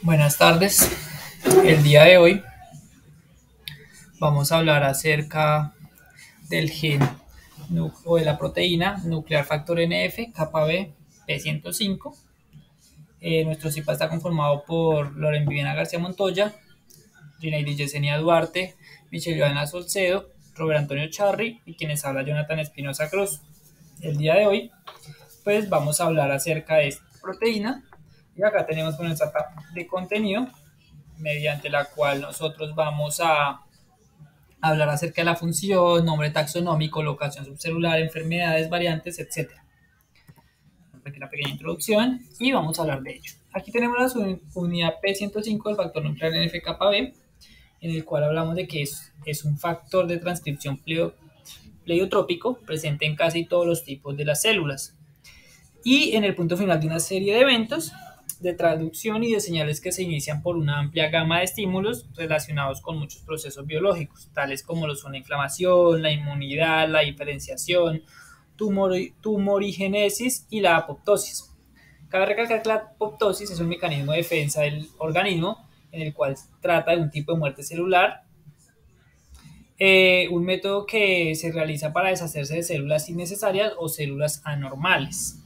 Buenas tardes. El día de hoy vamos a hablar acerca del gen o de la proteína nuclear factor NF, kappa B, P105. Nuestro CIPA está conformado por Loren Viviana García Montoya, Ginaidi Yesenia Duarte, Michelle Joana Solcedo, Robert Antonio Charri y quienes habla Jonathan Espinosa Cruz. El día de hoy, pues vamos a hablar acerca de esta proteína y acá tenemos nuestra tabla de contenido mediante la cual nosotros vamos a hablar acerca de la función, nombre taxonómico, locación subcelular, enfermedades, variantes, etcétera. Una pequeña introducción y vamos a hablar de ello. Aquí tenemos la unidad P105 del factor nuclear NF-κB, en el cual hablamos de que es un factor de transcripción pleiotrópico presente en casi todos los tipos de las células. Y en el punto final de una serie de eventos de traducción y de señales que se inician por una amplia gama de estímulos relacionados con muchos procesos biológicos, tales como lo son la inflamación, la inmunidad, la diferenciación, tumorigénesis y la apoptosis. Cabe recalcar que la apoptosis es un mecanismo de defensa del organismo en el cual trata de un tipo de muerte celular, un método que se realiza para deshacerse de células innecesarias o células anormales.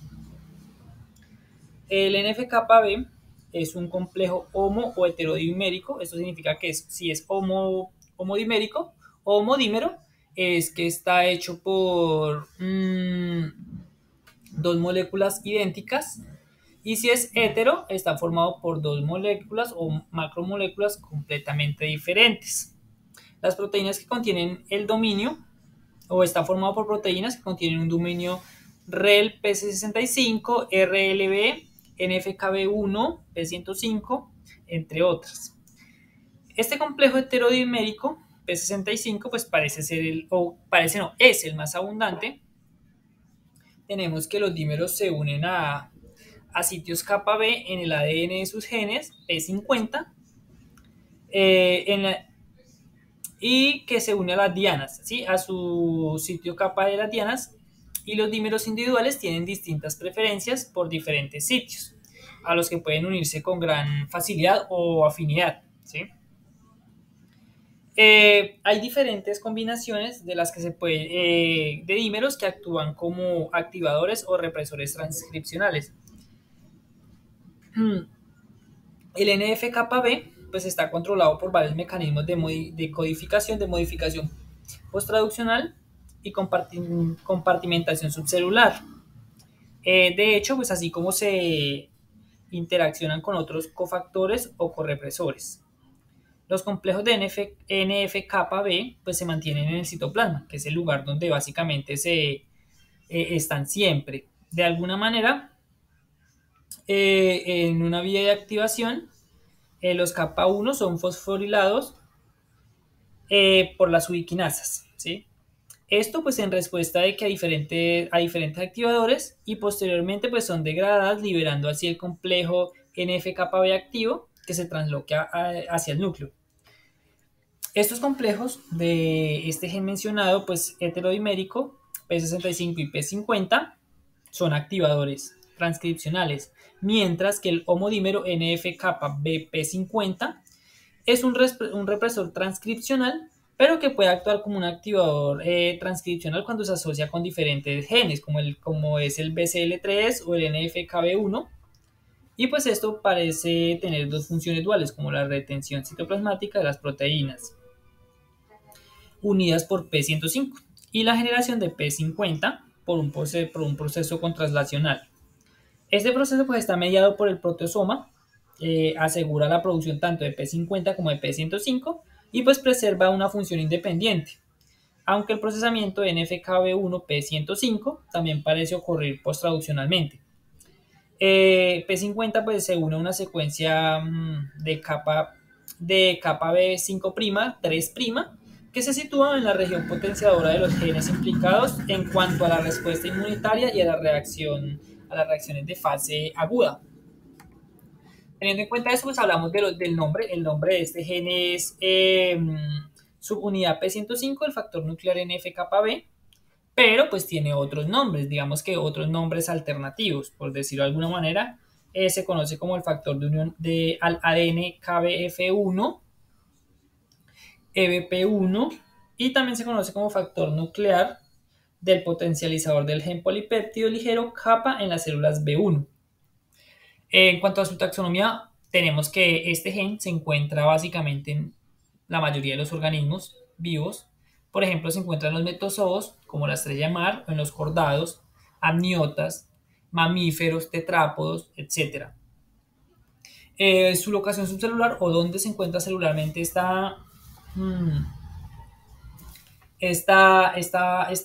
El NF-κB es un complejo homo o heterodimérico. Esto significa que si es homodimérico o homodímero, es que está hecho por dos moléculas idénticas. Y si es hetero, está formado por dos moléculas o macromoléculas completamente diferentes. Las proteínas que contienen el dominio, o está formado por proteínas que contienen un dominio REL P65, RLB, NFKB1, P105, entre otras. Este complejo heterodimérico P65 pues parece ser es el más abundante. Tenemos que los dímeros se unen a sitios kappa B en el ADN de sus genes P50 y que se une a las dianas, ¿sí? A su sitio kappa de las dianas, y los dímeros individuales tienen distintas preferencias por diferentes sitios, a los que pueden unirse con gran facilidad o afinidad, ¿sí? Hay diferentes combinaciones de las que se puede, de dímeros que actúan como activadores o represores transcripcionales. El NF-κB pues está controlado por varios mecanismos de codificación, de modificación posttraduccional y compartimentación subcelular. De hecho, pues así como se interaccionan con otros cofactores o correpresores. Los complejos de NF-κB pues se mantienen en el citoplasma, que es el lugar donde básicamente están siempre. De alguna manera, en una vía de activación, los kappa 1 son fosforilados por las ubiquinasas, ¿sí? Esto pues en respuesta de que a diferentes activadores, y posteriormente pues son degradadas, liberando así el complejo NF-κB activo que se transloca hacia el núcleo. Estos complejos de este gen mencionado, pues heterodimérico, P65 y P50, son activadores transcripcionales, mientras que el homodímero NF-κB-P50 es un represor transcripcional, pero que puede actuar como un activador transcripcional cuando se asocia con diferentes genes, como es el BCL3 o el NF-κB1. Y pues esto parece tener dos funciones duales, como la retención citoplasmática de las proteínas unidas por P105 y la generación de P50 por un proceso contraslacional. Este proceso pues está mediado por el proteasoma, asegura la producción tanto de P50 como de P105 y pues preserva una función independiente, aunque el procesamiento de NF-κB1-P105 también parece ocurrir posttraduccionalmente. P50 pues se une a una secuencia de kappa B5', 3', que se sitúa en la región potenciadora de los genes implicados en cuanto a la respuesta inmunitaria y a las reacciones de fase aguda. Teniendo en cuenta eso, pues hablamos del nombre. El nombre de este gen es subunidad P105, el factor nuclear NF-κB, pero pues tiene otros nombres, digamos que otros nombres alternativos, por decirlo de alguna manera. se conoce como el factor de unión de al ADN KBF1, EBP1, y también se conoce como factor nuclear del potencializador del gen polipéptido ligero kappa en las células B1. En cuanto a su taxonomía, tenemos que este gen se encuentra básicamente en la mayoría de los organismos vivos. Por ejemplo, se encuentra en los metozoos, como la estrella de mar, o en los cordados, amniotas, mamíferos, tetrápodos, etc. Su locación subcelular o dónde se encuentra celularmente este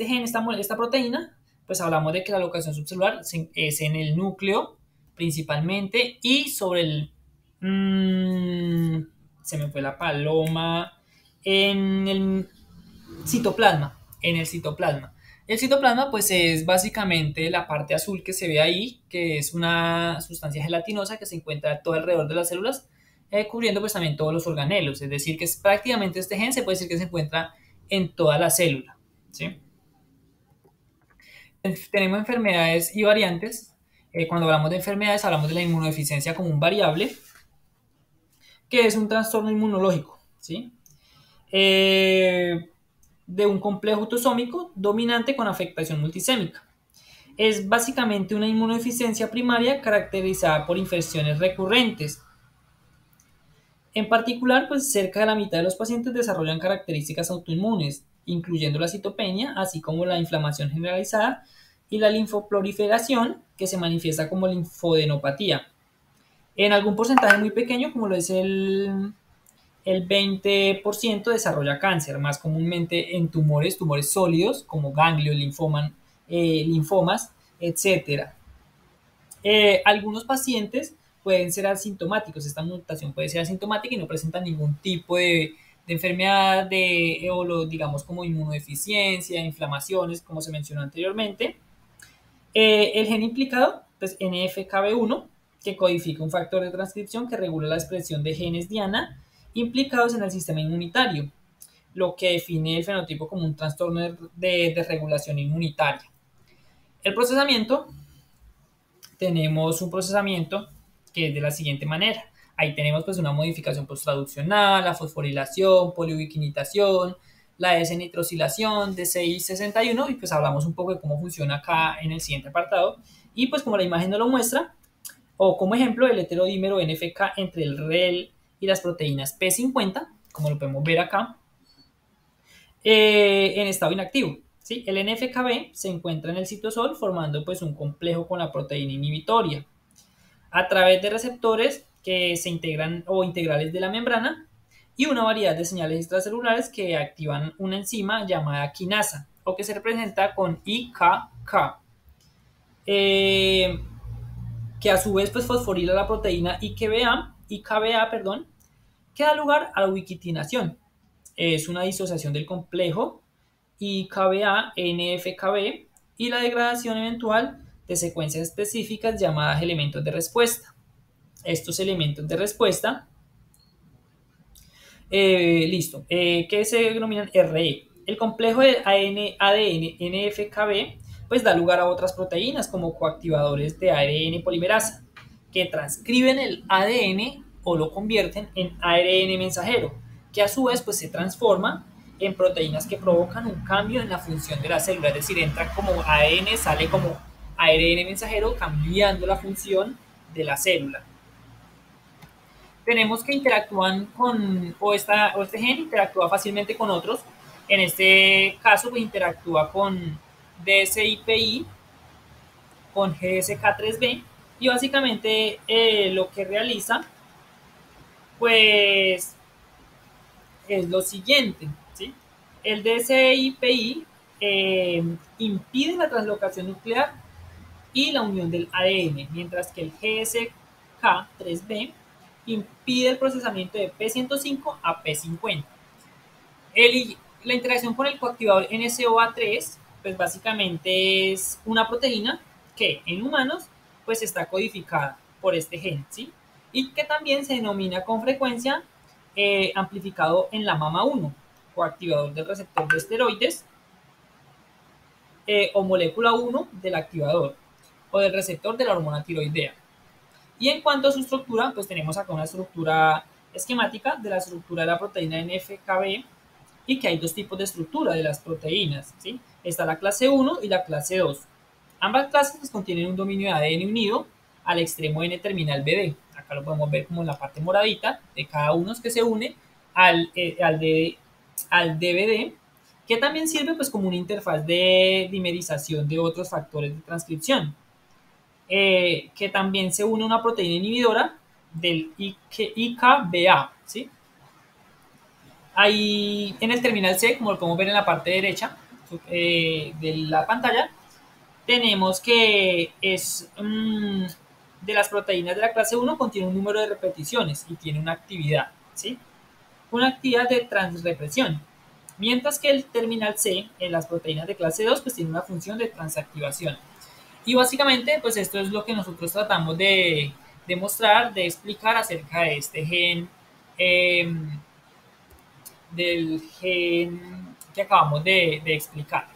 gen, esta proteína, pues hablamos de que la locación subcelular es en el núcleo principalmente y sobre se me fue la paloma, en el citoplasma, en el citoplasma. El citoplasma pues es básicamente la parte azul que se ve ahí, que es una sustancia gelatinosa que se encuentra todo alrededor de las células, cubriendo pues también todos los organelos, es decir, que es prácticamente este gen se puede decir que se encuentra en toda la célula, ¿sí? Tenemos enfermedades y variantes. Cuando hablamos de enfermedades hablamos de la inmunodeficiencia como un variable, que es un trastorno inmunológico, ¿sí? De un complejo autosómico dominante con afectación multisémica. Es básicamente una inmunodeficiencia primaria caracterizada por infecciones recurrentes. En particular, pues cerca de la mitad de los pacientes desarrollan características autoinmunes, incluyendo la citopenia, así como la inflamación generalizada y la linfoproliferación, que se manifiesta como linfodenopatía. En algún porcentaje muy pequeño, como lo es el 20%, desarrolla cáncer, más comúnmente en tumores sólidos como ganglios, linfomas, etcétera. Algunos pacientes pueden ser asintomáticos, esta mutación puede ser asintomática y no presenta ningún tipo de enfermedad, digamos como inmunodeficiencia, inflamaciones, como se mencionó anteriormente. El gen implicado, pues NFKB1, que codifica un factor de transcripción que regula la expresión de genes diana implicados en el sistema inmunitario, lo que define el fenotipo como un trastorno de regulación inmunitaria. El procesamiento, tenemos un procesamiento que es de la siguiente manera. Ahí tenemos pues una modificación posttraduccional, la fosforilación, poliubiquinitación, la desnitrosilación, D661 y pues hablamos un poco de cómo funciona acá en el siguiente apartado. Y pues como la imagen nos lo muestra, o como ejemplo el heterodímero NFK entre el REL y las proteínas P50, como lo podemos ver acá, en estado inactivo. ¿Sí? El NFKB se encuentra en el citosol formando pues un complejo con la proteína inhibitoria a través de receptores que se integran o integrales de la membrana y una variedad de señales extracelulares que activan una enzima llamada quinasa o que se representa con IKK, que a su vez pues fosforila la proteína IKBA, perdón, que da lugar a la ubiquitinación. Es una disociación del complejo IKBA-NFKB y la degradación eventual de secuencias específicas llamadas elementos de respuesta. Estos elementos de respuesta, que se denominan RE. El complejo de ADN-NFKB pues da lugar a otras proteínas como coactivadores de ARN polimerasa que transcriben el ADN o lo convierten en ARN mensajero, que a su vez pues se transforma en proteínas que provocan un cambio en la función de la célula, es decir, entra como ADN, sale como ARN mensajero, cambiando la función de la célula. Tenemos que interactúan o este gen interactúa fácilmente con otros. En este caso, pues, interactúa con DSIPI, con GSK3B, y básicamente lo que realiza, pues, es lo siguiente, ¿sí? El DSIPI impide la translocación nuclear y la unión del ADN, mientras que el GSK3B impide el procesamiento de P105 a P50. La interacción con el coactivador NCOA3, pues básicamente es una proteína que en humanos pues está codificada por este gen, ¿sí? Y que también se denomina con frecuencia amplificado en la MAMA1, coactivador del receptor de esteroides, o molécula 1 del activador o del receptor de la hormona tiroidea. Y en cuanto a su estructura, pues tenemos acá una estructura esquemática de la estructura de la proteína NF-κB y que hay dos tipos de estructura de las proteínas, ¿sí? Está la clase 1 y la clase 2. Ambas clases pues, contienen un dominio de ADN unido al extremo N-terminal BD. Acá lo podemos ver como en la parte moradita de cada uno que se une al DVD, que también sirve pues como una interfaz de dimerización de otros factores de transcripción, que también se une a una proteína inhibidora del IKBA, ¿sí? Ahí en el terminal C, como lo podemos ver en la parte derecha de la pantalla, tenemos que es de las proteínas de la clase 1 contiene un número de repeticiones y tiene una actividad, ¿sí? Una actividad de transrepresión. Mientras que el terminal C, en las proteínas de clase 2, pues tiene una función de transactivación. Y básicamente, pues esto es lo que nosotros tratamos de demostrar, de explicar acerca de este gen, del gen que acabamos de explicar.